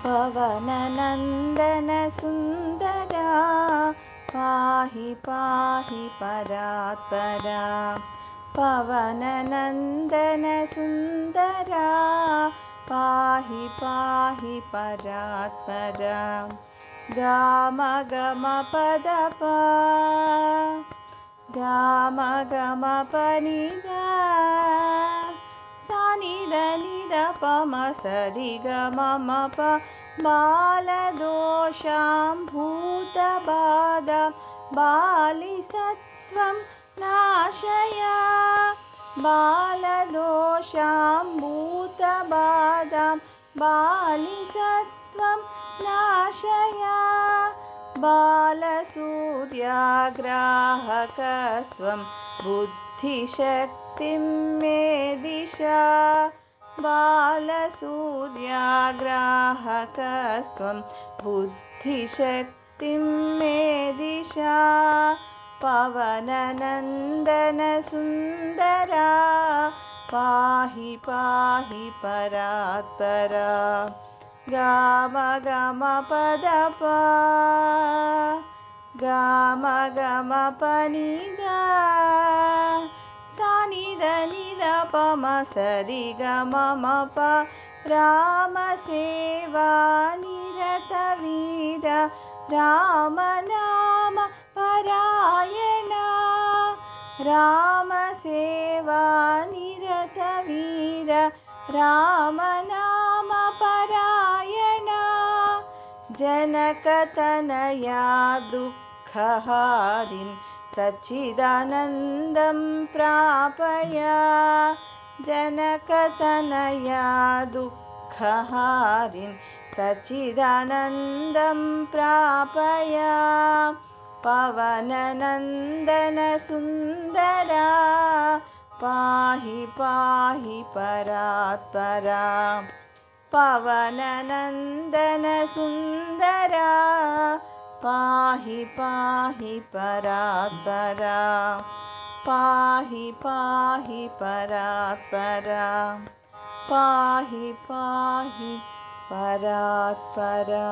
पवननन्दन सुन्दरा पाहि पाहि परात्परा। पवननन्दन सुन्दरा पाहि पाहि परात्परा। गाम गम पद पा गाम गम पनिदा सानिद निद पम सरि गम प बालदोषां भूतबाधा बालिसत्वं नाशय। बालदोषां भूतबाधां बालिसत्वं नाशय। बालसूर्याग्राहकस्त्वं बुद्धिशक्तिं मे दिश। बालसूर्याग्राहकस्त्वं बुद्धिशक्तिं मे दिश। पवननन्दन सुन्दरा पाहि पाहि परात्परा। गाम गम पद पा गाम गम पनिदा सानिद निद पम सरि गम प रामसेवा निरत वीर रामनाम परायण। रामसेवा निरत वीर रामनाम परायण। जनकतनया दुःखहारिन् सच्चिदानन्दं प्रापय। जनकतनया दुःखहारिन् सच्चिदानन्दं प्रापय। पवननन्दन सुन्दरा पाहि पाहि परात्परा। पवननन्दन सुन्दरा पाहि पाहि परात्परा। पाहि पाहि परात्परा। पाहि पाहि परात्परा।